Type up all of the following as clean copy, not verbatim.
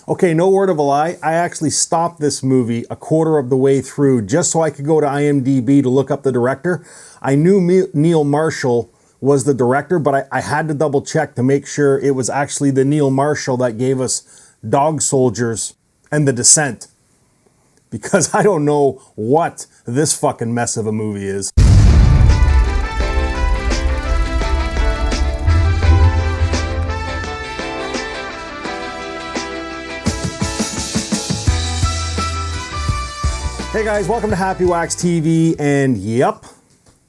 Okay, no word of a lie. I actually stopped this movie a quarter of the way through just so I could go to IMDb to look up the director. I knew Neil Marshall was the director, but I had to double check to make sure it was actually the Neil Marshall that gave us Dog Soldiers and The Descent. Because I don't know what this fucking mess of a movie is. Hey guys, welcome to Happywax TV, and yep,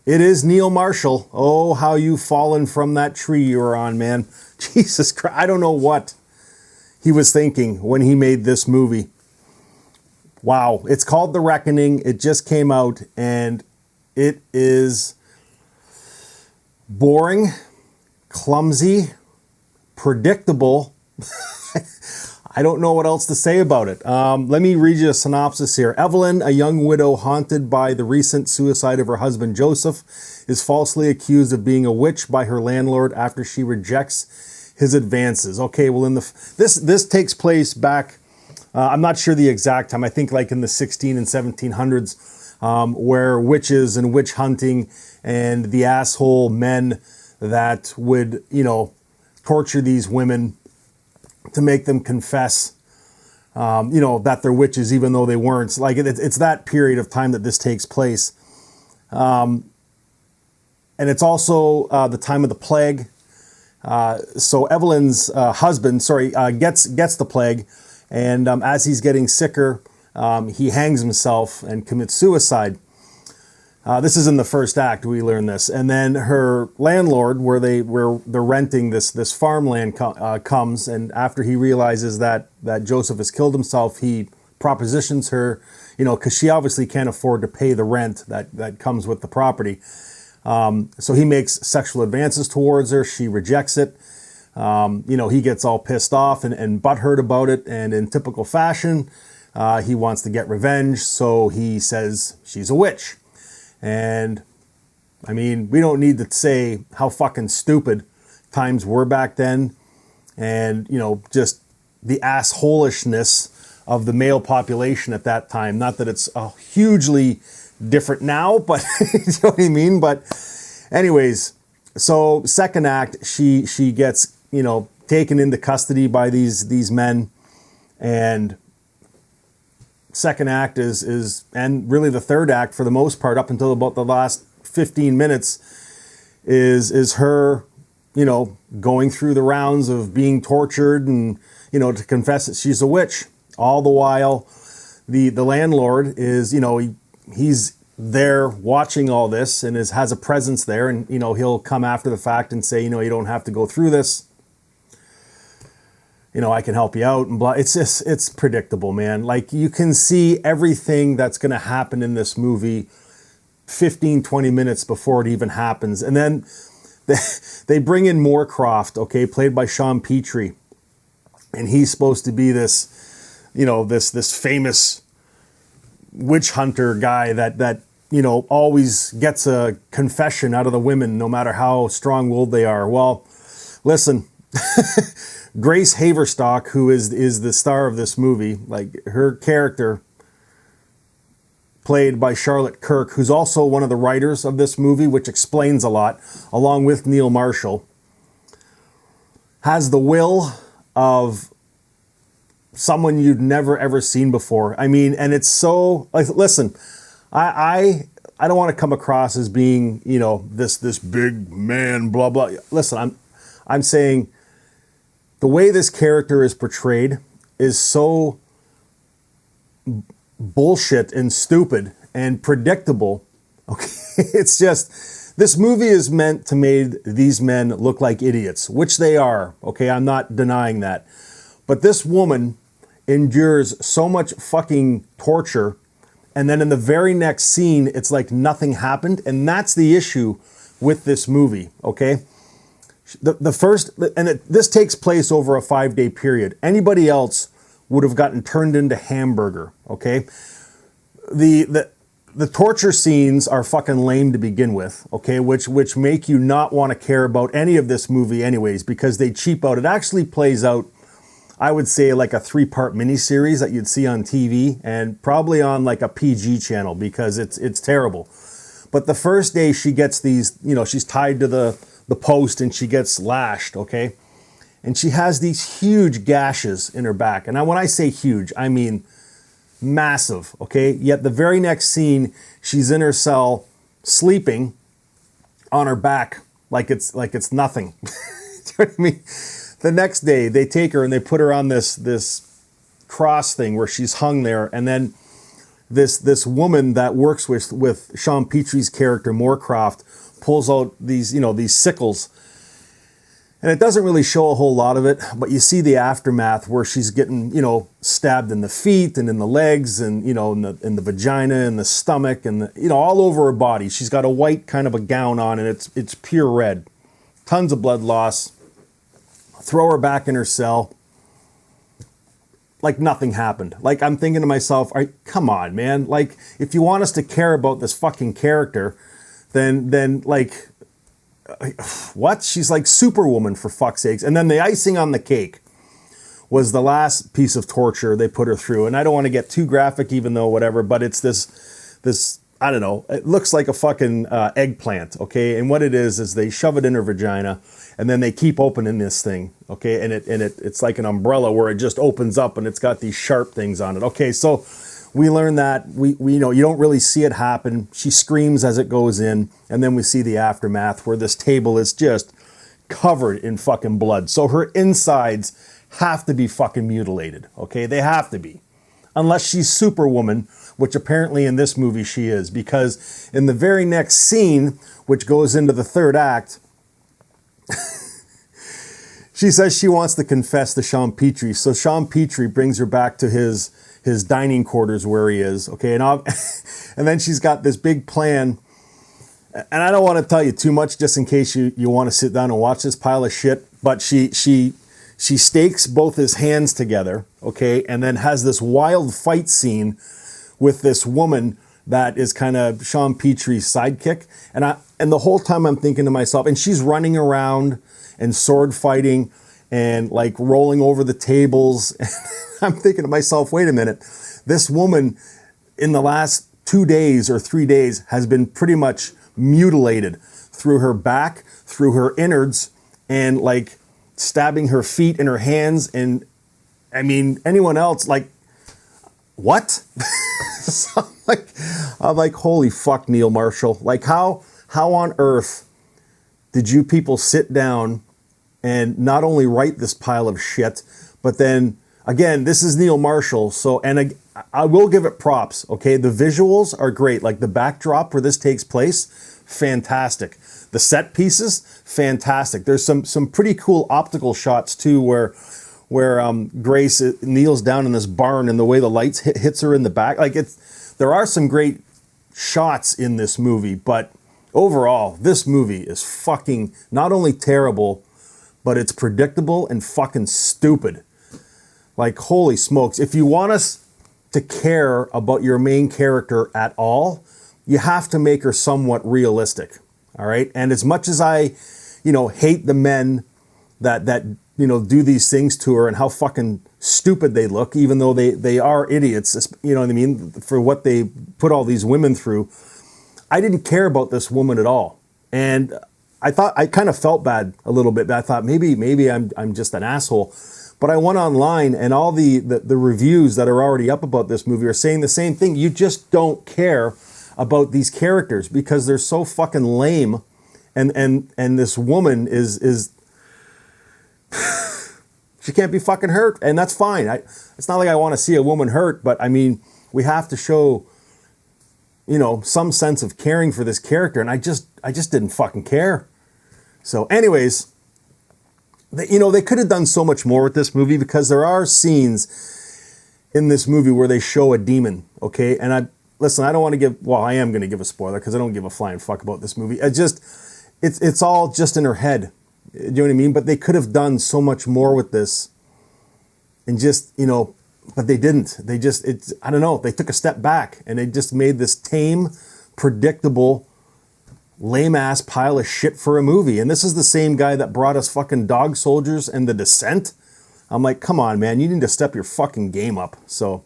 it is Neil Marshall. Oh, how you've fallen from that tree you were on, man. Jesus Christ, I don't know what he was thinking when he made this movie. Wow, it's called The Reckoning. It just came out, and it is boring, clumsy, predictable. I don't know what else to say about it. Let me read you a synopsis here. Evelyn, a young widow haunted by the recent suicide of her husband Joseph, is falsely accused of being a witch by her landlord after she rejects his advances. Okay, well, this takes place back, I'm not sure the exact time, I think like in the 16 and 1700s, where witches and witch hunting and the asshole men that would, torture these women to make them confess, that they're witches, even though they weren't. Like it's that period of time that this takes place. And it's also the time of the plague. So Evelyn's husband, gets the plague. And as he's getting sicker, he hangs himself and commits suicide. This is in the first act, we learn this. And then her landlord, where they're renting this farmland, comes, and after he realizes that Joseph has killed himself, he propositions her, because she obviously can't afford to pay the rent that comes with the property. So he makes sexual advances towards her. She rejects it. He gets all pissed off and butthurt about it. And in typical fashion, he wants to get revenge. So he says she's a witch. And I mean, we don't need to say how fucking stupid times were back then. And, just the assholishness of the male population at that time. Not that it's hugely different now, but you know what I mean? But anyways, so second act, she gets, taken into custody by these men. And second act is and really the third act for the most part, up until about the last 15 minutes, is her, going through the rounds of being tortured and, to confess that she's a witch. All the while, the landlord is, he's there watching all this and has a presence there, and, he'll come after the fact and say, you don't have to go through this. I can help you out and blah. It's predictable, man. Like, you can see everything that's going to happen in this movie 15, 20 minutes before it even happens. And then they bring in Moorcroft, okay, played by Sean Petrie. And he's supposed to be this, this famous witch hunter guy that always gets a confession out of the women, no matter how strong-willed they are. Well, listen, Grace Haverstock, who is the star of this movie, like her character, played by Charlotte Kirk, who's also one of the writers of this movie, which explains a lot, along with Neil Marshall, has the will of someone you'd never ever seen before. I mean, and it's so, like, listen, I don't want to come across as being, this big man, blah blah. Listen, I'm saying the way this character is portrayed is so bullshit and stupid and predictable. Okay, it's just, this movie is meant to make these men look like idiots, which they are. Okay, I'm not denying that. But this woman endures so much fucking torture, and then in the very next scene, it's like nothing happened. And that's the issue with this movie, okay? The first, and this takes place over a 5-day period. Anybody else would have gotten turned into hamburger, okay? The torture scenes are fucking lame to begin with, okay? Which make you not want to care about any of this movie anyways, because they cheap out. It actually plays out I would say like a 3-part miniseries that you'd see on TV, and probably on like a PG channel, because it's terrible. But the first day she gets these, you know, she's tied to the post and she gets lashed, okay? And she has these huge gashes in her back. And when I say huge, I mean massive, okay? Yet the very next scene, she's in her cell sleeping on her back like it's nothing. You know what I mean? The next day, they take her and they put her on this cross thing where she's hung there, and then this woman that works with Sean Petrie's character Moorcroft pulls out these, you know, these sickles, and it doesn't really show a whole lot of it, but you see the aftermath where she's getting, you know, stabbed in the feet and in the legs, and, you know, in the vagina and the stomach, and the, you know, all over her body. She's got a white kind of a gown on, and it's pure red, tons of blood loss. Throw her back in her cell like nothing happened. Like, I'm thinking to myself, come on, man. Like, if you want us to care about this fucking character, then like, what? She's like Superwoman, for fuck's sakes. And then the icing on the cake was the last piece of torture they put her through. And I don't want to get too graphic, even though whatever, but it's this, I don't know, it looks like a fucking eggplant, okay? And what it is they shove it in her vagina, and then they keep opening this thing, okay? And it's like an umbrella where it just opens up, and it's got these sharp things on it. Okay, so we learn that, we know you don't really see it happen. She screams as it goes in, and then we see the aftermath where this table is just covered in fucking blood. So her insides have to be fucking mutilated, okay? They have to be. Unless she's Superwoman, which apparently in this movie she is, because in the very next scene, which goes into the third act, she says she wants to confess to Sean Petrie. So Sean Petrie brings her back to his dining quarters where he is, okay? And then she's got this big plan, and I don't want to tell you too much just in case you want to sit down and watch this pile of shit, but she stakes both his hands together, okay, and then has this wild fight scene with this woman that is kind of Sean Petrie's sidekick. And the whole time I'm thinking to myself, and she's running around and sword fighting and like rolling over the tables. I'm thinking to myself, wait a minute, this woman in the last 2 days or 3 days has been pretty much mutilated through her back, through her innards, and like stabbing her feet and her hands. And I mean, anyone else, like, what? So I'm like, holy fuck, Neil Marshall. Like, how on earth did you people sit down and not only write this pile of shit, but then, again, this is Neil Marshall, so, and I will give it props, okay? The visuals are great. Like, the backdrop where this takes place, fantastic. The set pieces, fantastic. There's some pretty cool optical shots, too, where Grace kneels down in this barn, and the way the lights hits her in the back. Like, there are some great shots in this movie, but overall, this movie is fucking not only terrible, but it's predictable and fucking stupid. Like, holy smokes. If you want us to care about your main character at all, you have to make her somewhat realistic, all right? And as much as I, hate the men that do these things to her and how fucking stupid they look, even though they are idiots, you know what I mean, for what they put all these women through, I didn't care about this woman at all. And I kind of felt bad a little bit, but I thought maybe I'm just an asshole. But I went online, and all the reviews that are already up about this movie are saying the same thing. You just don't care about these characters because they're so fucking lame, and this woman is she can't be fucking hurt, and that's fine. It's not like I want to see a woman hurt, but I mean, we have to show some sense of caring for this character, and I just didn't fucking care. So anyways, they could have done so much more with this movie, because there are scenes in this movie where they show a demon, okay? And I don't want to I am going to give a spoiler, because I don't give a flying fuck about this movie. It's all just in her head. Do you know what I mean? But they could have done so much more with this, and but they didn't. I don't know. They took a step back, and they just made this tame, predictable, lame-ass pile of shit for a movie. And this is the same guy that brought us fucking Dog Soldiers and The Descent. I'm like, come on, man, you need to step your fucking game up. So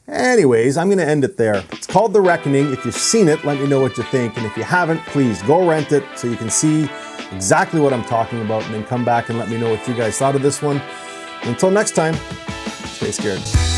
anyways, I'm going to end it there. It's called The Reckoning. If you've seen it, let me know what you think. And if you haven't, please go rent it so you can see exactly what I'm talking about, and then come back and let me know what you guys thought of this one. Until next time, stay scared.